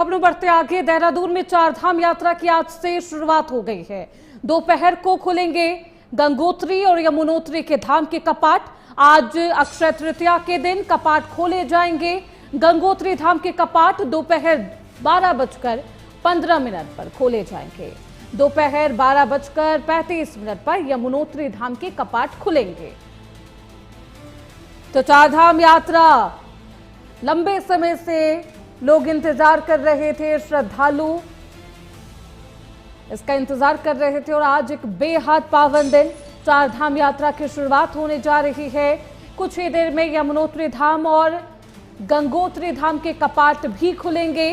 खबरों बढ़ते आगे, देहरादून में चार धाम यात्रा की आज से शुरुआत हो गई है। दोपहर को खुलेंगे गंगोत्री और यमुनोत्री के धाम के कपाट। आज अक्षय तृतीया के दिन कपाट खोले जाएंगे। गंगोत्री धाम के कपाट दोपहर 12:15 पर खोले जाएंगे। दोपहर 12:35 पर यमुनोत्री धाम के कपाट खुलेंगे। तो चार धाम यात्रा लंबे समय से लोग इंतजार कर रहे थे, श्रद्धालु इसका इंतजार कर रहे थे और आज एक बेहद पावन दिन चार धाम यात्रा की शुरुआत होने जा रही है। कुछ ही देर में यमुनोत्री धाम और गंगोत्री धाम के कपाट भी खुलेंगे।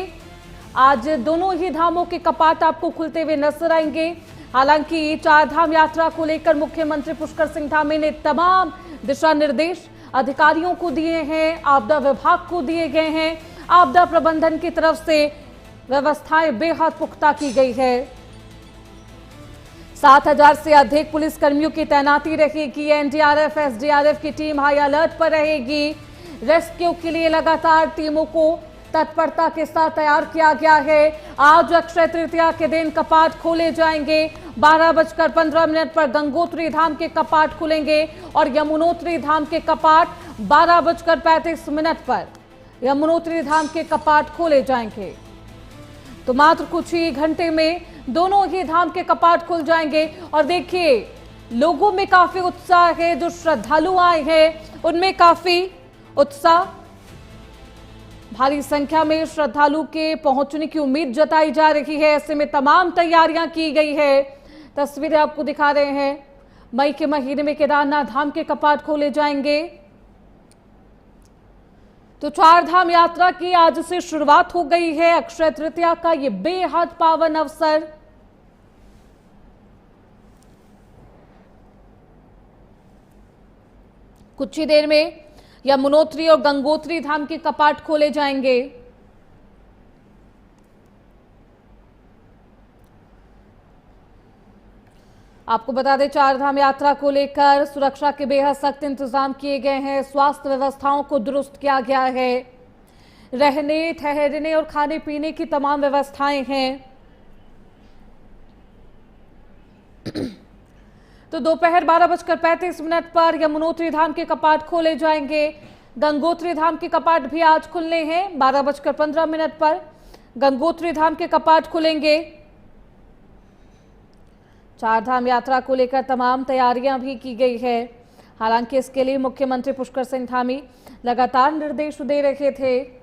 आज दोनों ही धामों के कपाट आपको खुलते हुए नजर आएंगे। हालांकि चार धाम यात्रा को लेकर मुख्यमंत्री पुष्कर सिंह धामी ने तमाम दिशा निर्देश अधिकारियों को दिए हैं, आपदा विभाग को दिए गए हैं। आपदा प्रबंधन की तरफ से व्यवस्थाएं बेहद पुख्ता की गई है। 7,000 से अधिक पुलिसकर्मियों की तैनाती रहेगी। एनडीआरएफ, एसडीआरएफ की टीम हाई अलर्ट पर रहेगी। रेस्क्यू के लिए लगातार टीमों को तत्परता के साथ तैयार किया गया है। आज अक्षय तृतीया के दिन कपाट खोले जाएंगे। 12:15 पर गंगोत्री धाम के कपाट खुलेंगे और यमुनोत्री धाम के कपाट 12:35 पर यमुनोत्री धाम के कपाट खोले जाएंगे। तो मात्र कुछ ही घंटे में दोनों ही धाम के कपाट खुल जाएंगे। और देखिए, लोगों में काफी उत्साह है। जो श्रद्धालु आए हैं उनमें काफी उत्साह, भारी संख्या में श्रद्धालु के पहुंचने की उम्मीद जताई जा रही है। ऐसे में तमाम तैयारियां की गई है। तस्वीरें आपको दिखा रहे हैं। मई के महीने में केदारनाथ धाम के कपाट खोले जाएंगे। तो चार धाम यात्रा की आज से शुरुआत हो गई है। अक्षय तृतीया का ये बेहद पावन अवसर कुछ ही देर में यमुनोत्री और गंगोत्री धाम के कपाट खोले जाएंगे। आपको बता दें, चार धाम यात्रा को लेकर सुरक्षा के बेहद सख्त इंतजाम किए गए हैं। स्वास्थ्य व्यवस्थाओं को दुरुस्त किया गया है। रहने, ठहरने और खाने पीने की तमाम व्यवस्थाएं हैं। तो दोपहर 12:35 पर यमुनोत्री धाम के कपाट खोले जाएंगे। गंगोत्री धाम के कपाट भी आज खुलने हैं। 12:15 पर गंगोत्री धाम के कपाट खुलेंगे। चार धाम यात्रा को लेकर तमाम तैयारियां भी की गई है। हालांकि इसके लिए मुख्यमंत्री पुष्कर सिंह धामी लगातार निर्देश दे रहे थे।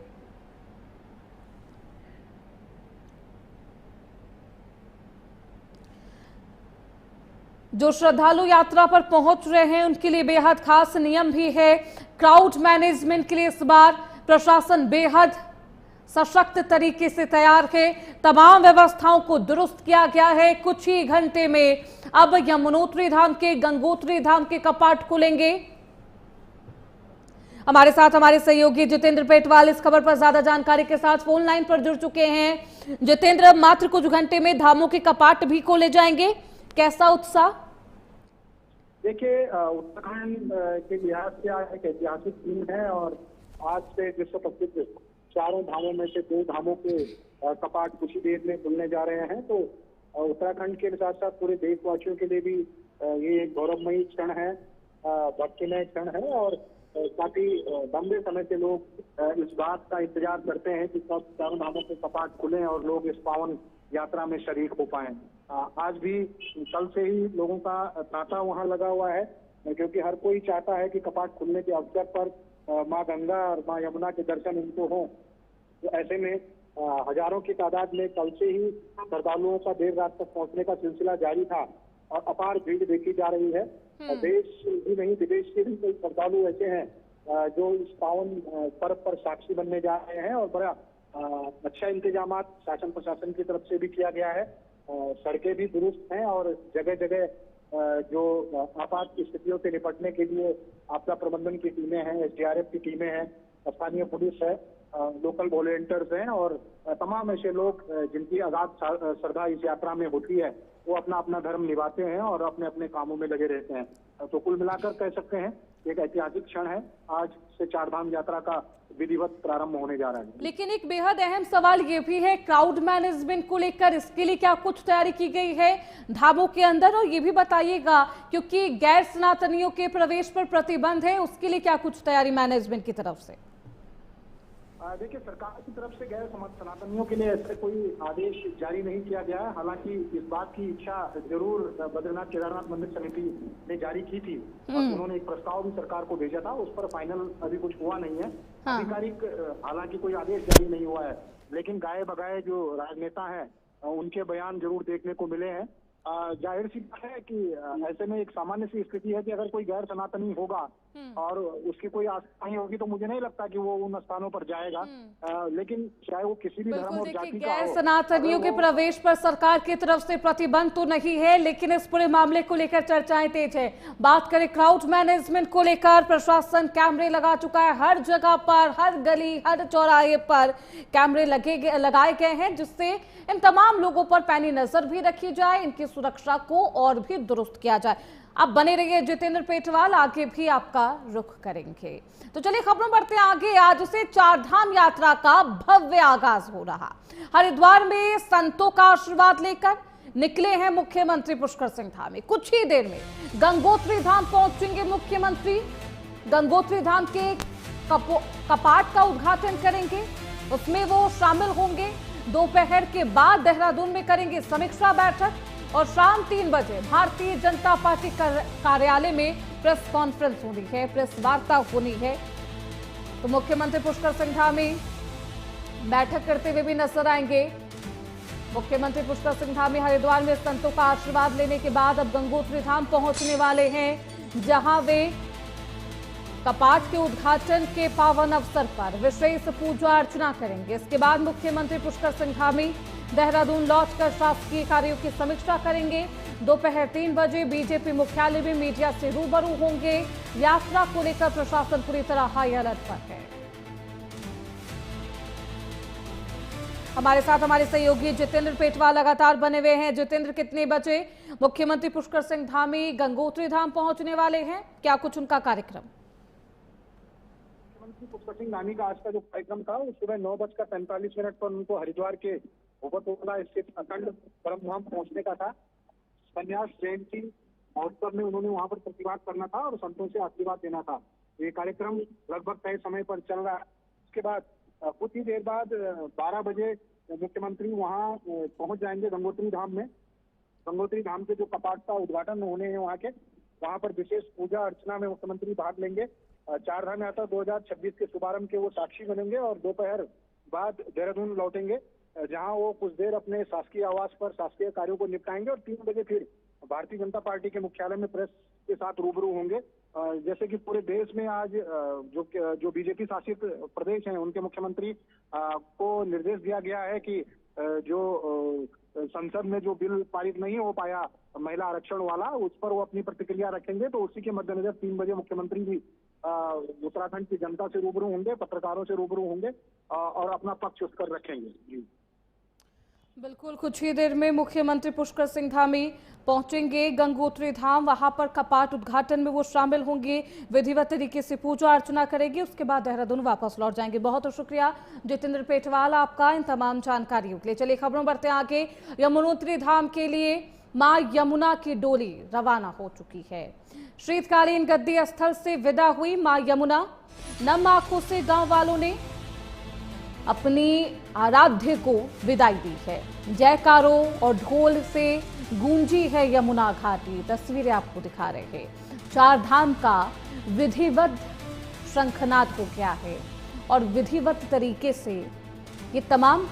जो श्रद्धालु यात्रा पर पहुंच रहे हैं उनके लिए बेहद खास नियम भी है। क्राउड मैनेजमेंट के लिए इस बार प्रशासन बेहद सशक्त तरीके से तैयार है। तमाम व्यवस्थाओं को दुरुस्त किया गया है। कुछ ही घंटे में अब यमुनोत्री धाम के, गंगोत्री धाम के कपाट खुलेंगे। हमारे साथ हमारे सहयोगी जितेंद्र पेटवाल इस खबर पर ज्यादा जानकारी के साथ फोन लाइन पर जुड़ चुके हैं। जितेंद्र, मात्र कुछ घंटे में धामों के कपाट भी खोले जाएंगे, कैसा उत्साह? देखिए, उत्तराखंड के लिहाज से आज एक ऐतिहासिक दिन है और आज से विश्व प्रसिद्ध चारों धामों में से दो धामों के कपाट कुछ ही देर में खुलने जा रहे हैं। तो उत्तराखंड के साथ साथ पूरे देशवासियों के लिए भी ये एक गौरवमयी क्षण है, भक्तिमय क्षण है और काफी लंबे समय से लोग इस बात का इंतजार करते हैं कि कब चारों धामों के कपाट खुलें और लोग इस पावन यात्रा में शरीक हो पाए। आज भी कल से ही लोगों का तांता वहां लगा हुआ है, क्योंकि हर कोई चाहता है कि कपाट खुलने के अवसर पर माँ गंगा और माँ यमुना के दर्शन इनको हों। तो ऐसे में हजारों की तादाद में कल से ही श्रद्धालुओं का देर रात तक पहुंचने का सिलसिला जारी था और अपार भीड़ देखी जा रही है। देश ही नहीं, विदेश के भी कई श्रद्धालु ऐसे हैं जो इस पावन पर्व पर साक्षी बनने जा रहे हैं और बड़ा अच्छा इंतजाम शासन प्रशासन की तरफ से भी किया गया है। सड़कें भी दुरुस्त हैं और जगह जगह जो आपात स्थितियों से निपटने के लिए आपदा प्रबंधन की टीमें हैं, एसडीआरएफ की टीमें हैं, स्थानीय पुलिस है, लोकल वॉलेंटियर्स हैं और तमाम ऐसे लोग जिनकी अगाध श्रद्धा इस यात्रा में होती है, वो अपना अपना धर्म निभाते हैं और अपने अपने कामों में लगे रहते हैं। तो कुल मिलाकर कह सकते हैं एक ऐतिहासिक क्षण है। आज से चारधाम यात्रा का विधिवत प्रारंभ होने जा रहा है। लेकिन एक बेहद अहम सवाल ये भी है क्राउड मैनेजमेंट को लेकर, इसके लिए क्या कुछ तैयारी की गई है धामों के अंदर? और ये भी बताइएगा क्योंकि गैर सनातनियों के प्रवेश पर प्रतिबंध है, उसके लिए क्या कुछ तैयारी मैनेजमेंट की तरफ से? देखिए, सरकार की तरफ से गैर सनातनियों के लिए ऐसे कोई आदेश जारी नहीं किया गया है। हालांकि इस बात की इच्छा जरूर बद्रीनाथ केदारनाथ मंदिर समिति ने जारी की थी और उन्होंने एक प्रस्ताव भी सरकार को भेजा था। उस पर फाइनल अभी कुछ हुआ नहीं है। आधिकारिक हालांकि कोई आदेश जारी नहीं हुआ है, लेकिन गाये बगाए जो राजनेता हैं उनके बयान जरूर देखने को मिले हैं। जाहिर सी बात है कि ऐसे में एक सामान्य सी स्थिति है कि अगर कोई गैर सनातनी होगा और उसकी कोई आस्था नहीं होगी तो मुझे नहीं लगता कि वो उन स्थानों पर जाएगा। लेकिन चाहे वो किसी भी धर्म और जाति का हो, गैर सनातनियों के प्रवेश पर सरकार की तरफ से प्रतिबंध तो नहीं है, लेकिन इस पूरे मामले को लेकर चर्चाएं तेज है। बात करें क्राउड मैनेजमेंट को लेकर, प्रशासन कैमरे लगा चुका है हर जगह पर, हर गली हर चौराहे पर कैमरे लगाए गए हैं, जिससे इन तमाम लोगों पर पैनी नजर भी रखी जाए, इनकी सुरक्षा को और भी दुरुस्त किया जाए। आप बने रहिए जितेंद्र पेटवाल, आगे भी आपका रुख करेंगे। तो चलिए खबरों बढ़ते आगे। आज से चारधाम यात्रा का भव्य आगाज हो रहा। हरिद्वार में संतों का आशीर्वाद लेकर निकले हैं मुख्यमंत्री पुष्कर सिंह धामी। कुछ ही देर में गंगोत्री धाम पहुंचेंगे मुख्यमंत्री। गंगोत्री धाम के कपाट का उद्घाटन करेंगे, उसमें वो शामिल होंगे। दोपहर के बाद देहरादून में करेंगे समीक्षा बैठक और शाम 3 बजे भारतीय जनता पार्टी कार्यालय में प्रेस कॉन्फ्रेंस होनी है, प्रेस वार्ता होनी है। तो मुख्यमंत्री पुष्कर सिंह धामी बैठक करते हुए भी नजर आएंगे। मुख्यमंत्री पुष्कर सिंह धामी हरिद्वार में संतों का आशीर्वाद लेने के बाद अब गंगोत्री धाम पहुंचने वाले हैं, जहां वे कपाट के उद्घाटन के पावन अवसर पर विशेष पूजा अर्चना करेंगे। इसके बाद मुख्यमंत्री पुष्कर सिंह धामी देहरादून लौटकर शासकीय कार्यों की समीक्षा करेंगे। दोपहर 3 बजे बीजेपी मुख्यालय में मीडिया से रूबरू होंगे। यात्रा को लेकर प्रशासन पूरी तरह हाई अलर्ट पर है। हमारे साथ हमारे सहयोगी जितेंद्र पेटवाल लगातार बने हुए हैं। जितेंद्र, कितने बजे मुख्यमंत्री पुष्कर सिंह धामी गंगोत्री धाम पहुंचने वाले हैं, क्या कुछ उनका कार्यक्रम? मुख्यमंत्री पुष्कर सिंह धामी का आज का जो कार्यक्रम था वो सुबह 9:45 पर उनको हरिद्वार के भूपतोला स्थित अखंड परमधाम पहुंचने का था। संन्यास जयंती महोत्सव में उन्होंने वहां पर प्रतिवाद करना था और संतों से आशीर्वाद देना था। ये कार्यक्रम लगभग तय समय पर चल रहा है। उसके बाद कुछ ही देर बाद 12 बजे मुख्यमंत्री वहां पहुंच जाएंगे गंगोत्री धाम में। गंगोत्री धाम के जो कपाट का उद्घाटन होने हैं वहां पर विशेष पूजा अर्चना में मुख्यमंत्री भाग लेंगे। चारधाम यात्रा 2026 के शुभारंभ के वो साक्षी बनेंगे और दोपहर बाद देहरादून लौटेंगे, जहां वो कुछ देर अपने शासकीय आवास पर शासकीय कार्यों को निपटाएंगे और 3 बजे फिर भारतीय जनता पार्टी के मुख्यालय में प्रेस के साथ रूबरू होंगे। जैसे कि पूरे देश में आज जो बीजेपी शासित प्रदेश हैं उनके मुख्यमंत्री को निर्देश दिया गया है कि जो संसद में जो बिल पारित नहीं हो पाया महिला आरक्षण वाला, उस पर वो अपनी प्रतिक्रिया रखेंगे। तो उसी के मद्देनजर 3 बजे मुख्यमंत्री भी उत्तराखंड की जनता से रूबरू होंगे, पत्रकारों से रूबरू होंगे और अपना पक्ष उस पर रखेंगे। जी बिल्कुल, कुछ ही देर में मुख्यमंत्री पुष्कर सिंह धामी पहुंचेंगे गंगोत्री धाम। वहां पर कपाट उद्घाटन में वो शामिल होंगे, विधिवत तरीके से पूजा अर्चना करेंगे, उसके बाद देहरादून वापस लौट जाएंगे। बहुत बहुत शुक्रिया जितेंद्र पेटवाल आपका इन तमाम जानकारियों के लिए। चलिए खबरों बढ़ते आगे। यमुनोत्री धाम के लिए मां यमुना की डोली रवाना हो चुकी है। शीतकालीन गद्दी स्थल से विदा हुई मां यमुना। नम आंखों से गांव वालों ने अपनी आराध्य को विदाई दी है। जयकारों और ढोल से गूंजी है यमुना घाटी। तस्वीरें आपको दिखा रहे हैं। चारधाम का विधिवत शंखनाद हो गया है और विधिवत तरीके से ये तमाम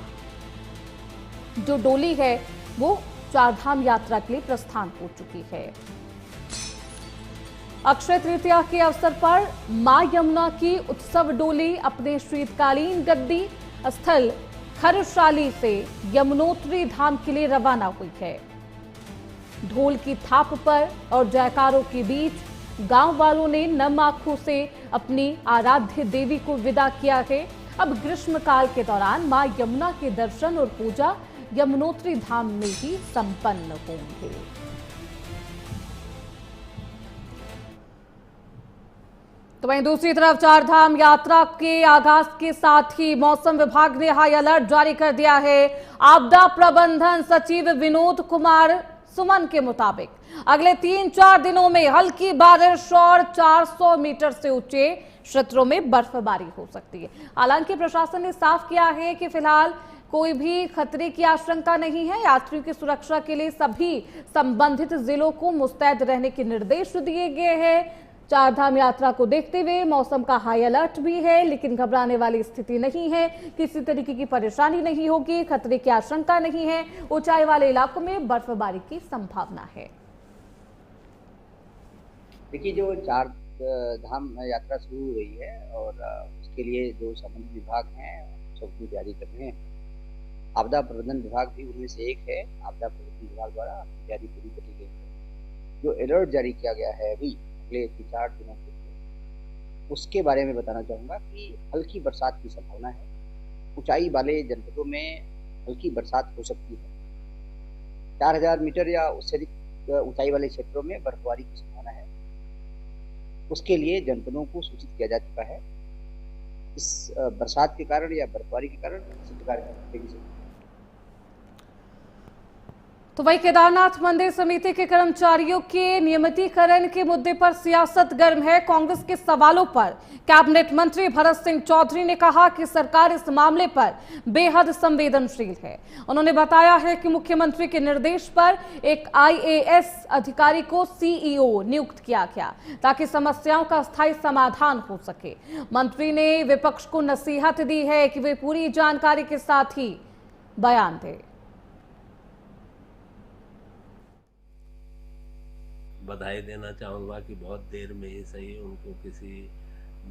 जो डोली है वो चारधाम यात्रा के लिए प्रस्थान हो चुकी है। अक्षय तृतीया के अवसर पर मां यमुना की उत्सव डोली अपने शीतकालीन गद्दी स्थल खरशाली से यमुनोत्री धाम के लिए रवाना हुई है। ढोल की थाप पर और जयकारों के बीच गांव वालों ने नम आंखों से अपनी आराध्य देवी को विदा किया है। अब ग्रीष्मकाल के दौरान मां यमुना के दर्शन और पूजा यमुनोत्री धाम में ही संपन्न होंगे। तो वहीं दूसरी तरफ चारधाम यात्रा के आगाज के साथ ही मौसम विभाग ने हाई अलर्ट जारी कर दिया है। आपदा प्रबंधन सचिव विनोद कुमार सुमन के मुताबिक अगले 3-4 दिनों में हल्की बारिश और 400 मीटर से ऊंचे क्षेत्रों में बर्फबारी हो सकती है। हालांकि प्रशासन ने साफ किया है कि फिलहाल कोई भी खतरे की आशंका नहीं है। यात्रियों की सुरक्षा के लिए सभी संबंधित जिलों को मुस्तैद रहने के निर्देश दिए गए हैं। चारधाम यात्रा को देखते हुए मौसम का हाई अलर्ट भी है, लेकिन घबराने वाली स्थिति नहीं है। किसी तरीके की परेशानी नहीं होगी, खतरे की आशंका नहीं है। ऊंचाई वाले इलाकों में बर्फबारी की संभावना है। देखिए, जो चार धाम यात्रा शुरू हो रही है और उसके लिए जो संबंधित विभाग हैं सब की तैयारी कर रहे हैं। आपदा प्रबंधन विभाग भी उनमें से एक है। आपदा प्रबंधन विभाग द्वारा तैयारी पूरी कर ली गई है। जो अलर्ट जारी किया गया है अभी अगले 3-4 दिनों के लिए, उसके बारे में बताना चाहूँगा कि हल्की बरसात की संभावना है। ऊंचाई वाले जनपदों में हल्की बरसात हो सकती है। 4000 मीटर या उससे अधिक ऊंचाई वाले क्षेत्रों में बर्फबारी की संभावना है। उसके लिए जनपदों को सूचित किया जा चुका है। इस बरसात के कारण या बर्फबारी के कारण किसी प्रकार की तो वही केदारनाथ मंदिर समिति के कर्मचारियों के नियमितीकरण के मुद्दे पर सियासत गर्म है। कांग्रेस के सवालों पर कैबिनेट मंत्री भरत सिंह चौधरी ने कहा कि सरकार इस मामले पर बेहद संवेदनशील है। उन्होंने बताया है कि मुख्यमंत्री के निर्देश पर एक IAS अधिकारी को CEO नियुक्त किया गया ताकि समस्याओं का स्थायी समाधान हो सके। मंत्री ने विपक्ष को नसीहत दी है कि वे पूरी जानकारी के साथ ही बयान दें। बधाई देना चाहूँगा कि बहुत देर में ही सही उनको किसी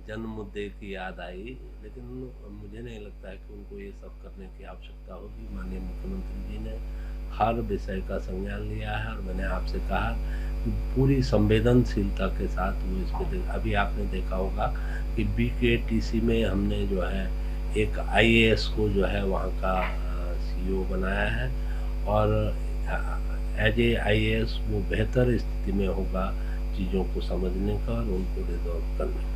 जन मुद्दे की याद आई, लेकिन मुझे नहीं लगता है कि उनको ये सब करने की आवश्यकता होगी। माननीय मुख्यमंत्री जी ने हर विषय का संज्ञान लिया है और मैंने आपसे कहा कि पूरी संवेदनशीलता के साथ वो इस पर अभी आपने देखा होगा कि BKTC में हमने जो है एक IAS को जो है वहाँ का CEO बनाया है और एज ए IAS वो बेहतर स्थिति में होगा चीज़ों को समझने का और उनको रिजॉल्व करने का।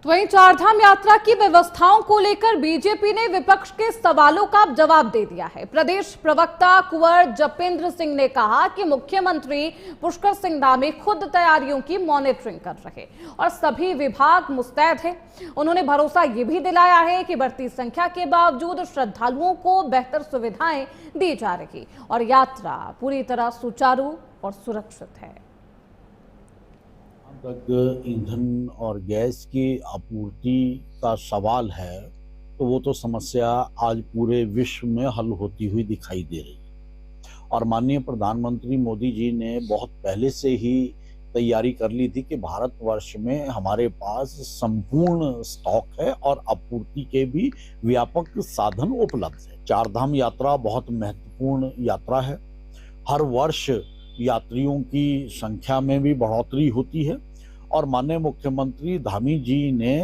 तो वहीं चारधाम यात्रा की व्यवस्थाओं को लेकर बीजेपी ने विपक्ष के सवालों का जवाब दे दिया है। प्रदेश प्रवक्ता कुंवर जपेंद्र सिंह ने कहा कि मुख्यमंत्री पुष्कर सिंह धामी खुद तैयारियों की मॉनिटरिंग कर रहे और सभी विभाग मुस्तैद हैं। उन्होंने भरोसा ये भी दिलाया है कि बढ़ती संख्या के बावजूद श्रद्धालुओं को बेहतर सुविधाएं दी जा रही और यात्रा पूरी तरह सुचारू और सुरक्षित है। तक ईंधन और गैस की आपूर्ति का सवाल है तो वो तो समस्या आज पूरे विश्व में हल होती हुई दिखाई दे रही है और माननीय प्रधानमंत्री मोदी जी ने बहुत पहले से ही तैयारी कर ली थी कि भारतवर्ष में हमारे पास संपूर्ण स्टॉक है और आपूर्ति के भी व्यापक साधन उपलब्ध है। चारधाम यात्रा बहुत महत्वपूर्ण यात्रा है। हर वर्ष यात्रियों की संख्या में भी बढ़ोतरी होती है और माननीय मुख्यमंत्री धामी जी ने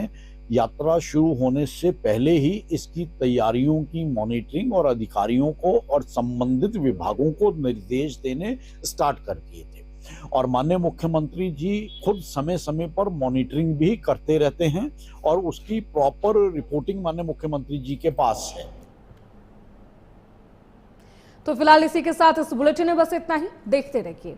यात्रा शुरू होने से पहले ही इसकी तैयारियों की मॉनिटरिंग और अधिकारियों को और संबंधित विभागों को निर्देश देने स्टार्ट कर दिए थे और माननीय मुख्यमंत्री जी खुद समय समय पर मॉनिटरिंग भी करते रहते हैं और उसकी प्रॉपर रिपोर्टिंग माननीय मुख्यमंत्री जी के पास है। तो फिलहाल इसी के साथ इस बुलेटिन में बस इतना ही। देखते रहिए।